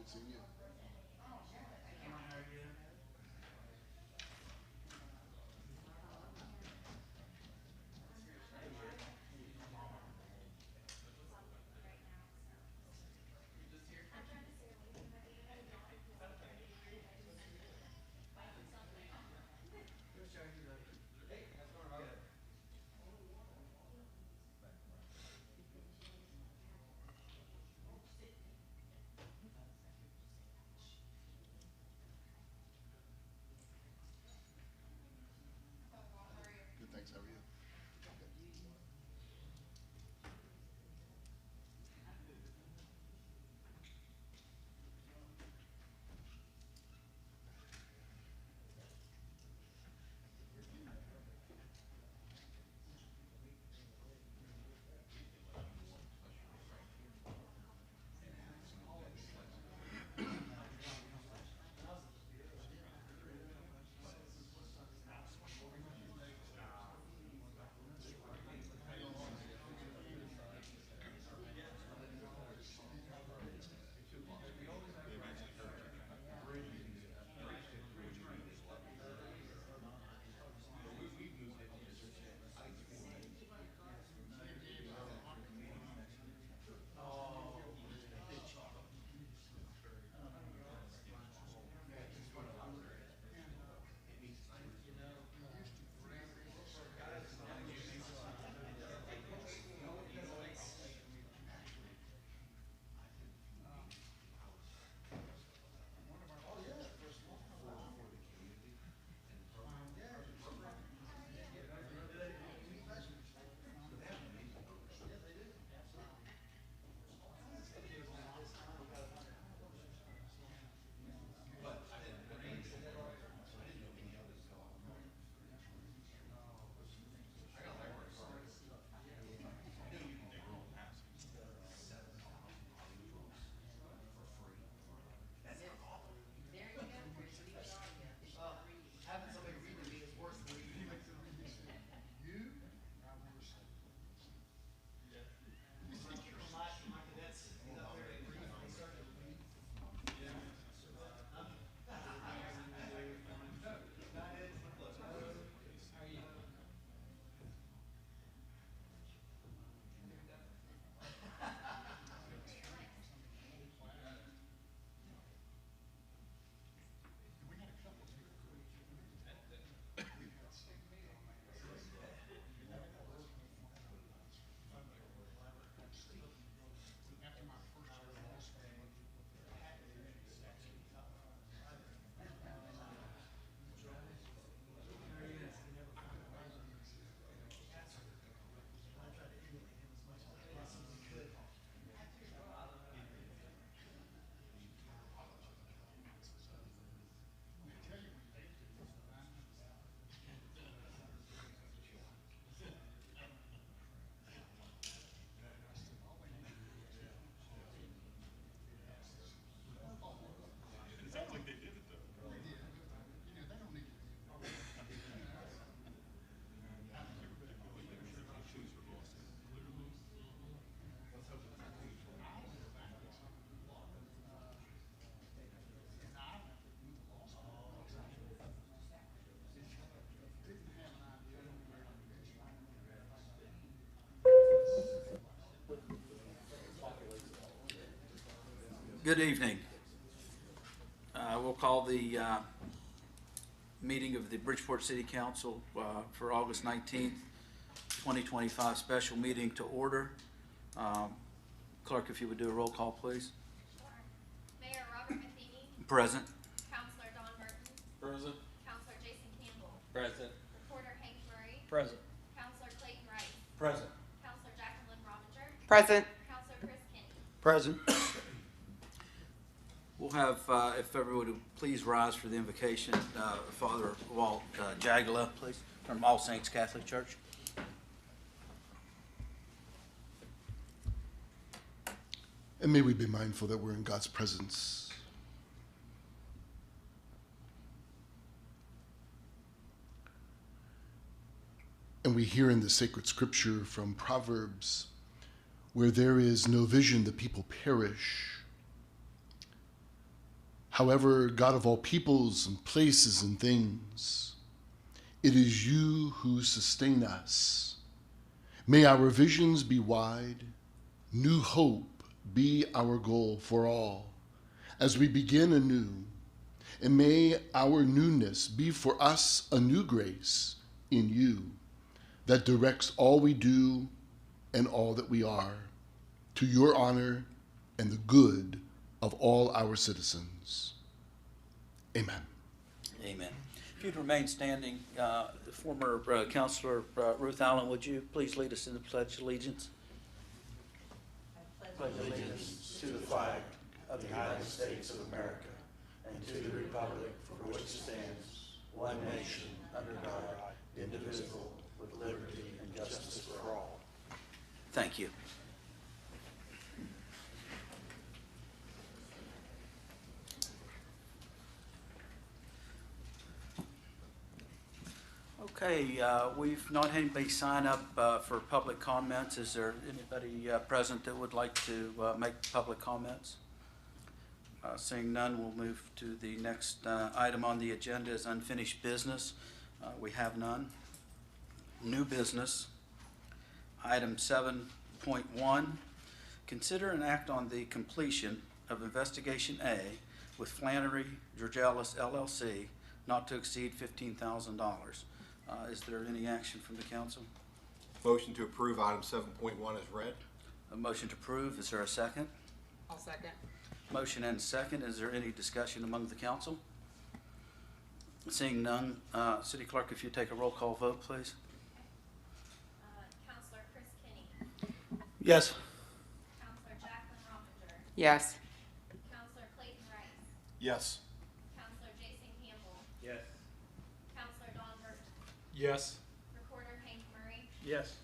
seeing you. Good, thanks. How are you? Good evening. We'll call the meeting of the Bridgeport City Council for August 19th, 2025 special meeting to order. Clerk, if you would do a roll call, please. Sure. Mayor Robert Matheny, Present. Councilor Don Merton, Present. Councilor Jason Campbell, Present. Reporter Hank Murray, Present. Councilor Clayton Rice, Present. Councilor Jacqueline Robinger, Present. Councilor Chris Kenny. Present. We'll have, if everyone would please rise for the invocation, Father Walt Jagala, please, from All Saints Catholic Church. And may we be mindful that we're in God's presence. And we hear in the sacred scripture from Proverbs, where there is no vision, the people perish. However, God of all peoples and places and things, it is you who sustain us. May our visions be wide, new hope be our goal for all as we begin anew. And may our newness be for us a new grace in you that directs all we do and all that we are, to your honor and the good of all our citizens. Amen. Amen. If you'd remain standing, former Counselor Ruth Allen, would you please lead us in the Pledge of Allegiance? Pledge allegiance to the flag of the United States of America and to the republic for which it stands, one nation, under God, indivisible, with liberty and justice for all. Thank you. Okay, we've not had anybody sign up for public comments. Is there anybody present that would like to make public comments? Seeing none, we'll move to the next item on the agenda is unfinished business. We have none. New business. Item 7.1, consider an act on the completion of Investigation A with Flannery Georgelis LLC not to exceed $15,000. Is there any action from the council? Motion to approve item 7.1 is read. A motion to approve. Is there a second? I'll second. Motion and second. Is there any discussion among the council? Seeing none, City Clerk, if you take a roll call vote, please. Counselor Chris Kenny. Yes. Counselor Jacqueline Rominger. Yes. Counselor Clayton Rice. Yes. Counselor Jason Campbell. Yes. Counselor Don Burton. Yes. Recorder Hank Murray. Yes.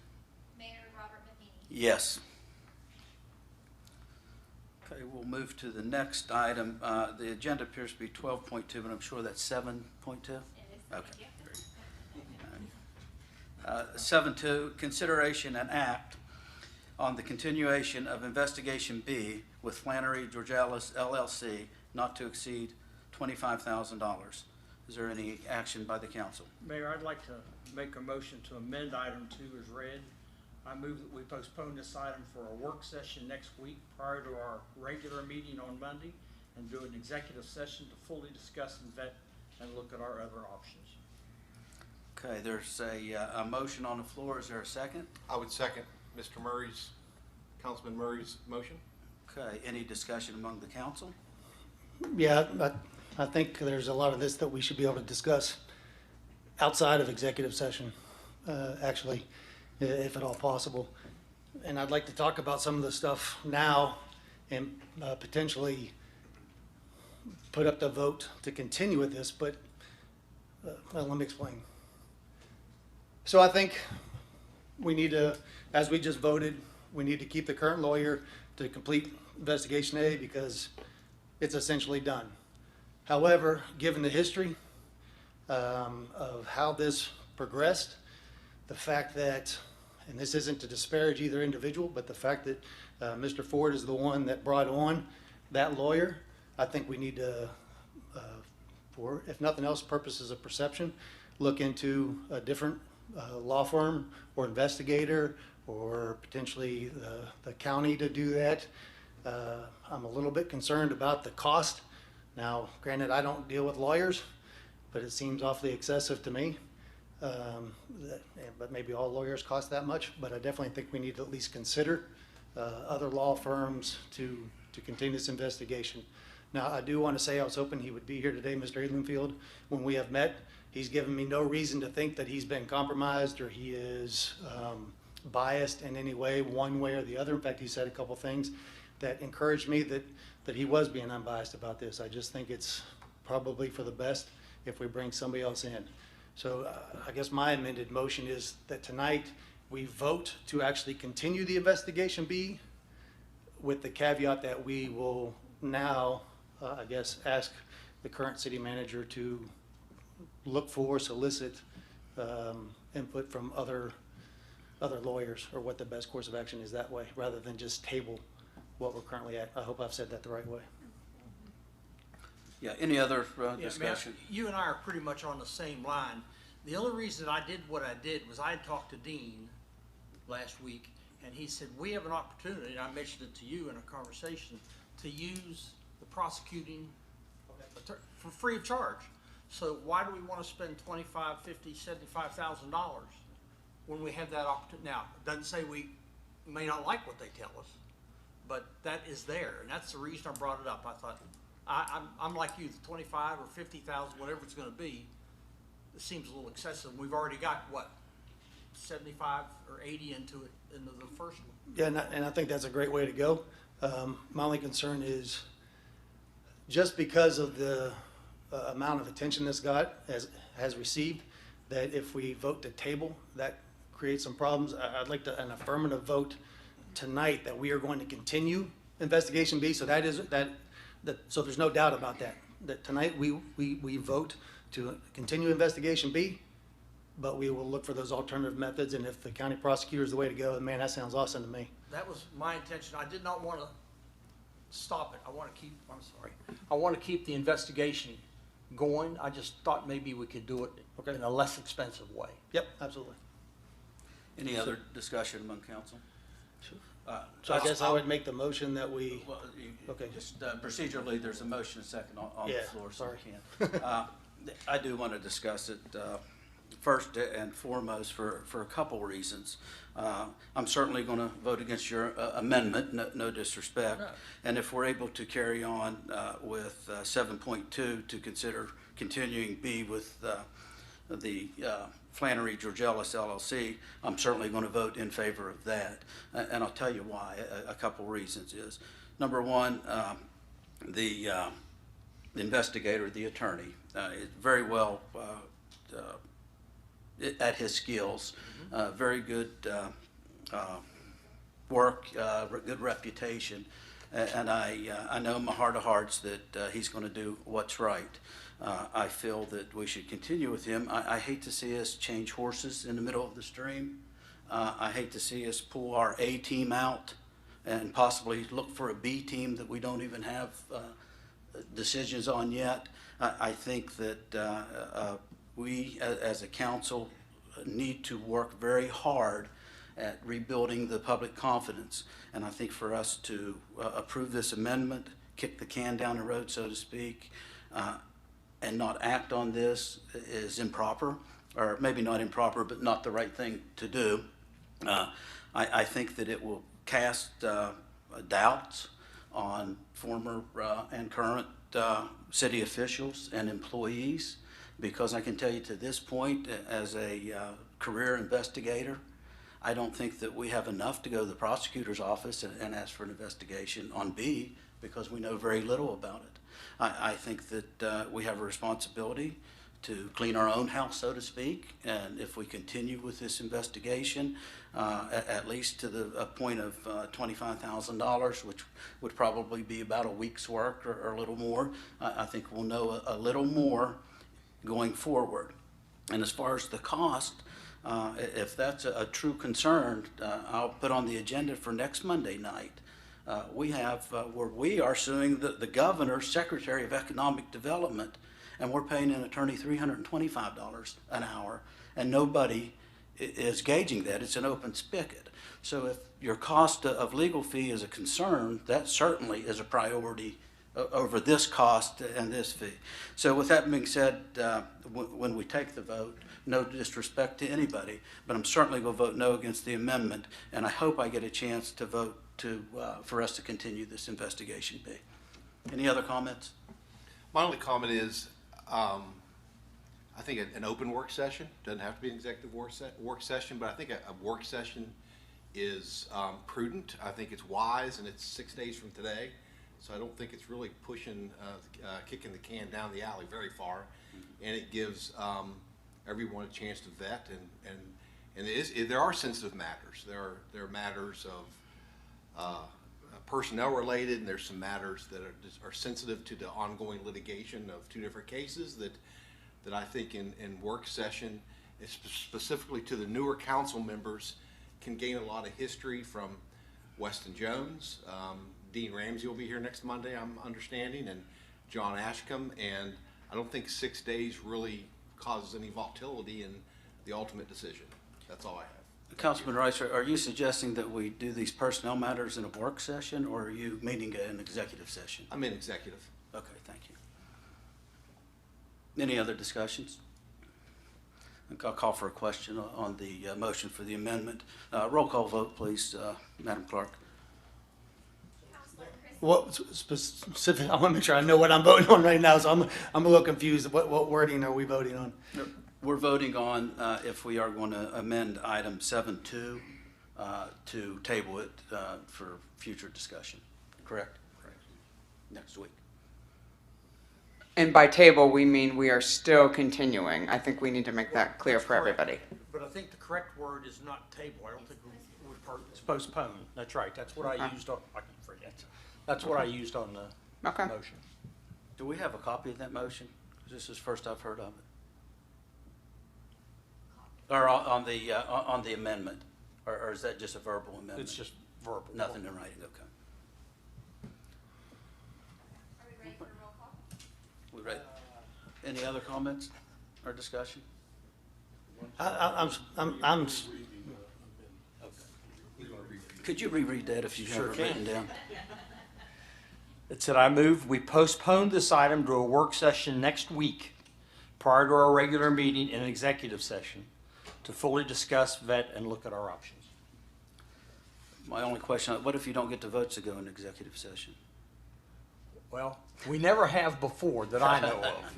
Mayor Robert Matheny. Yes. Okay, we'll move to the next item. The agenda appears to be 12.2, but I'm sure that's 7.2? It is. Okay. Thank you. 7.2, consideration and act on the continuation of Investigation B with Flannery Georgelis LLC not to exceed $25,000. Is there any action by the council? Mayor, I'd like to make a motion to amend item 2 as read. I move that we postpone this item for a work session next week prior to our regular meeting on Monday and do an executive session to fully discuss and vet and look at our other options. Okay, there's a motion on the floor. Is there a second? I would second Mr. Murray's, Councilman Murray's motion. Okay, any discussion among the council? Yeah, I think there's a lot of this that we should be able to discuss outside of executive session, actually, if at all possible. And I'd like to talk about some of the stuff now and potentially put up the vote to continue with this, but well, let me explain. So I think we need to, as we just voted, we need to keep the current lawyer to complete Investigation A because it's essentially done. However, given the history of how this progressed, the fact that, and this isn't to disparage either individual, but the fact that Mr. Ford is the one that brought on that lawyer, I think we need to, for if nothing else, purposes of perception, look into a different law firm or investigator or potentially the county to do that. I'm a little bit concerned about the cost. Now, granted, I don't deal with lawyers, but it seems awfully excessive to me. But maybe all lawyers cost that much, but I definitely think we need to at least consider other law firms to continue this investigation. Now, I do want to say I was hoping he would be here today, Mr. Edenfield. When we have met, he's given me no reason to think that he's been compromised or he is biased in any way, one way or the other. In fact, he said a couple things that encouraged me that he was being unbiased about this. I just think it's probably for the best if we bring somebody else in. So I guess my amended motion is that tonight we vote to actually continue the Investigation B with the caveat that we will now, I guess, ask the current city manager to look for, solicit input from other lawyers or what the best course of action is that way, rather than just table what we're currently at. I hope I've said that the right way. Yeah, any other Yeah, I mean, discussion? you and I are pretty much on the same line. The only reason I did what I did was I had talked to Dean last week, and he said, we have an opportunity, and I mentioned it to you in a conversation, to use the prosecuting for free of charge. So why do we want to spend $25,000, $50,000, $75,000 when we have that opportunity? Now, it doesn't say we may not like what they tell us, but that is there, and that's the reason I brought it up. I thought, I'm like you, the 25 or 50,000, whatever it's going to be, it seems a little excessive. We've already got what, 75 or 80 into the first one. Yeah, and I think that's a great way to go. My only concern is just because of the amount of attention this has received, that if we vote to table, that creates some problems. I'd like an affirmative vote tonight that we are going to continue investigation B. So so there's no doubt about that. That tonight we vote to continue investigation B, but we will look for those alternative methods. And if the county prosecutor is the way to go, man, that sounds awesome to me. That was my intention. I did not want to stop it. I want to keep the investigation going. I just thought maybe we could do it in a less expensive way. Yep, absolutely. Any other discussion among council? So I guess I would make the motion that we, Well, Okay. just procedurally, there's a motion and second on the Yeah, floor, so sorry. we can. I do want to discuss it first and foremost for a couple reasons. I'm certainly going to vote against your amendment, no disrespect. No. And if we're able to carry on with 7.2 to consider continuing B with the Flannery Georgelis LLC, I'm certainly going to vote in favor of that. And I'll tell you why. A couple reasons is, number one, the investigator, the attorney, is very well at his skills, very good work, good reputation, and I know in my heart of hearts that he's going to do what's right. I feel that we should continue with him. I hate to see us change horses in the middle of the stream. I hate to see us pull our A team out and possibly look for a B team that we don't even have decisions on yet. I think that we as a council need to work very hard at rebuilding the public confidence. And I think for us to approve this amendment, kick the can down the road, so to speak, and not act on this is improper, or maybe not improper, but not the right thing to do. I think that it will cast doubts on former and current city officials and employees, because I can tell you to this point, as a career investigator, I don't think that we have enough to go to the prosecutor's office and ask for an investigation on B, because we know very little about it. I think that we have a responsibility to clean our own house, so to speak, and if we continue with this investigation, at least to the point of $25,000, which would probably be about a week's work or a little more, I think we'll know a little more going forward. And as far as the cost, if that's a true concern, I'll put on the agenda for next Monday night. We have where we are suing the governor, Secretary of Economic Development, and we're paying an attorney $325 an hour, and nobody is gauging that. It's an open spigot. So if your cost of legal fee is a concern, that certainly is a priority over this cost and this fee. So with that being said, when we take the vote, no disrespect to anybody, but I'm certainly going to vote no against the amendment, and I hope I get a chance to vote for us to continue this investigation B. Any other comments? My only comment is, I think an open work session, doesn't have to be an executive work session, but I think a work session is prudent. I think it's wise, and it's 6 days from today. So I don't think it's really pushing, kicking the can down the alley very far, and it gives everyone a chance to vet. And there are sensitive matters. There are matters of personnel related, and there's some matters that are sensitive to the ongoing litigation of two different cases that I think in work session, specifically to the newer council members, can gain a lot of history from Weston Jones. Dean Ramsey will be here next Monday, I'm understanding, and John Ashcombe, and I don't think 6 days really causes any volatility in the ultimate decision. That's all I have. Councilman Rice, are you suggesting that we do these personnel matters in a work session, or are you meaning an executive session? I'm in executive. Okay, thank you. Any other discussions? I'll call for a question on the motion for the amendment. Roll call vote, please, Madam Clerk. Counselor Chris, What specific, I want to make sure I know what I'm voting on right now, so I'm a little confused. What wording are we voting on? We're voting on if we are going to amend item 7.2 to table it for future discussion, correct? Correct. Next week. And by table, we mean we are still continuing. I think we need to make that clear for everybody. But I think the correct word is not table. I don't think it's postpone. That's right. That's what I used on, I can forget. That's what I used on the Okay. motion. Do we have a copy of that motion? 'Cause this is first I've heard of it. Or on the amendment, or is that just a verbal amendment? It's just verbal. Nothing in writing, okay. are we ready for a roll call? We ready? Any other comments or discussion? I'm Could you reread that if you have it written down? It said, I move we postpone this item to a work session next week prior to our regular meeting in an executive session to fully discuss, vet, and look at our options. My only question, what if you don't get the votes to go into executive session? Well, we never have before that I know of.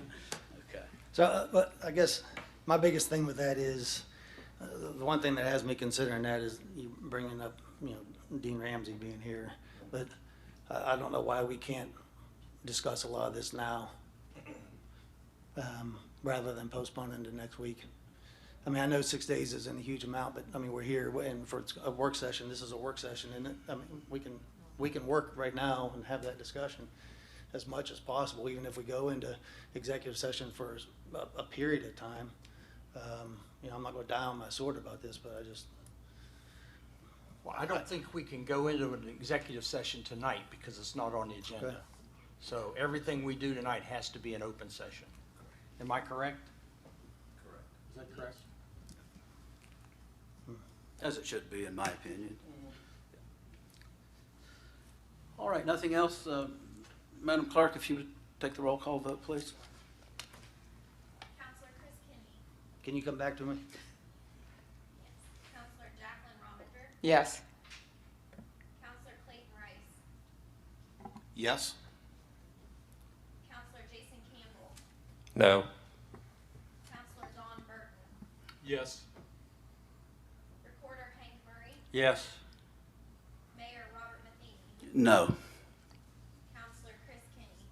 Okay. So, but I guess my biggest thing with that is, the one thing that has me considering that is you bringing up, Dean Ramsey being here. But I don't know why we can't discuss a lot of this now, rather than postponing to next week. I mean, I know 6 days isn't a huge amount, but I mean, we're here and for a work session, this is a work session, and I mean, we can work right now and have that discussion as much as possible, even if we go into executive session for a period of time. I'm not going to die on my sword about this, but Well, I don't think we can go into an executive session tonight because it's not on the agenda. Okay. So everything we do tonight has to be an open session. Am I correct? Correct. Is that correct? As it should be, in my opinion. All right, nothing else? Madam Clerk, if you would take the roll call vote, please. Counselor Chris Kinney, can you come back to me? yes. Counselor Jacqueline Rominger, Yes. Counselor Clayton Rice, Yes? Counselor Jason Campbell, No. Counselor Don Burton, Yes. Recorder Hank Murray, Yes. Mayor Robert Matheny, No. Counselor Chris Kinney.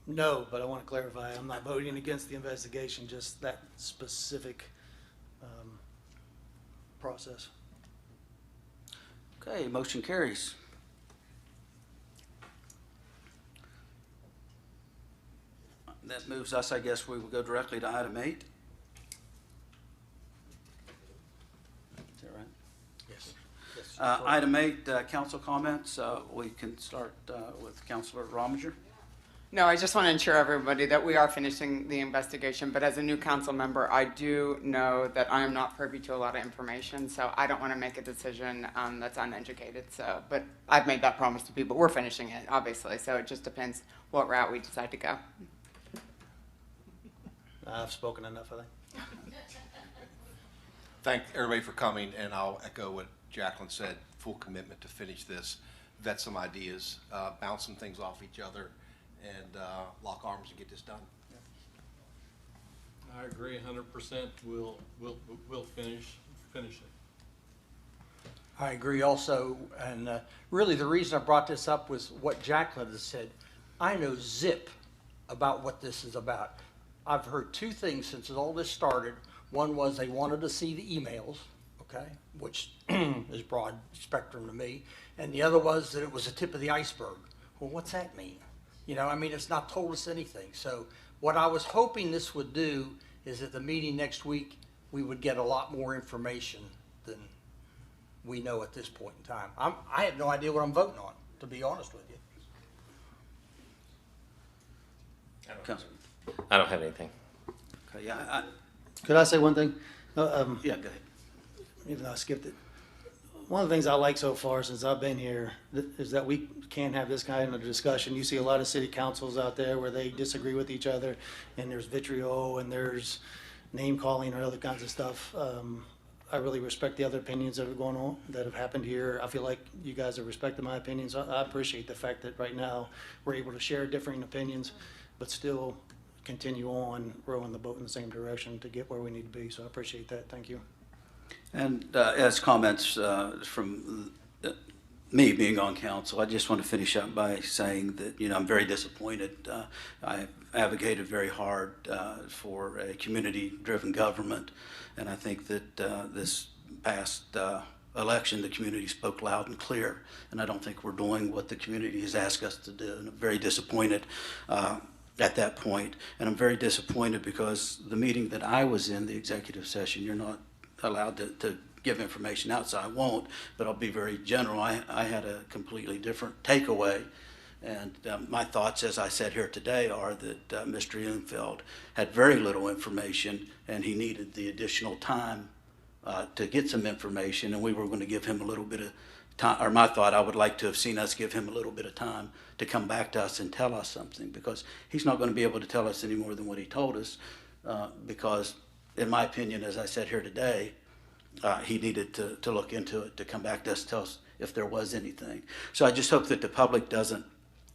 No, but I want to clarify, I'm not voting against the investigation, just that specific process. Okay, motion carries. That moves us, I guess we will go directly to item 8. Is that right? Yes. Yes. Item 8, council comments. We can start with Councilor Rominger. No, I just want to ensure everybody that we are finishing the investigation, but as a new council member, I do know that I am not privy to a lot of information, so I don't want to make a decision that's uneducated. So, but I've made that promise to people. We're finishing it, obviously, so it just depends what route we decide to go. I've spoken enough, I think. Thank everybody for coming, and I'll echo what Jacqueline said, full commitment to finish this, vet some ideas, bounce some things off each other, and lock arms and get this done. I agree 100%. We'll finish it. I agree also, and really the reason I brought this up was what Jacqueline has said. I know zip about what this is about. I've heard two things since all this started. One was they wanted to see the emails, okay, which is broad spectrum to me, and the other was that it was a tip of the iceberg. Well, what's that mean? It's not told us anything. So what I was hoping this would do is at the meeting next week, we would get a lot more information than we know at this point in time. I have no idea what I'm voting on, to be honest with you. Councilman? I don't have anything. Okay, yeah, Could I say one thing? yeah, go ahead. Even though I skipped it. One of the things I like so far since I've been here is that we can have this kind of discussion. You see a lot of city councils out there where they disagree with each other, and there's vitriol and there's name calling or other kinds of stuff. I really respect the other opinions that are going on, that have happened here. I feel like you guys have respected my opinions. I appreciate the fact that right now we're able to share differing opinions, but still continue on rowing the boat in the same direction to get where we need to be. So I appreciate that. Thank you. And as comments from me being on council, I just want to finish up by saying that, I'm very disappointed. I advocated very hard for a community-driven government, and I think that this past election, the community spoke loud and clear, and I don't think we're doing what the community has asked us to do, and I'm very disappointed at that point. And I'm very disappointed because the meeting that I was in, the executive session, you're not allowed to give information out, so I won't, but I'll be very general. I had a completely different takeaway, and my thoughts as I sat here today are that Mr. Enfield had very little information, and he needed the additional time to get some information, and we were going to give him a little bit of time, or my thought, I would like to have seen us give him a little bit of time to come back to us and tell us something, because he's not going to be able to tell us any more than what he told us, because in my opinion, as I said here today, he needed to look into it, to come back to us, tell us if there was anything. So I just hope that the public doesn't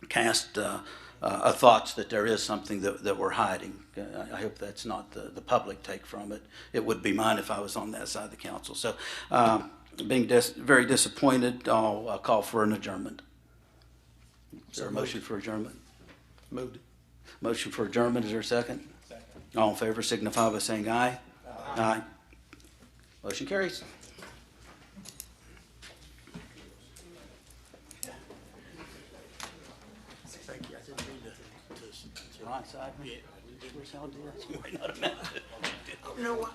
cast thoughts that there is something that we're hiding. I hope that's not the public take from it. It would be mine if I was on that side of the council. So being very disappointed, I'll call for an adjournment. Is there a motion for adjournment? Moved. Motion for adjournment, is there a second? Second. All in favor signify by saying aye. Aye. Aye. Motion carries. Thank you. I didn't mean to blindside me. Where's how did? You might not have meant it. No,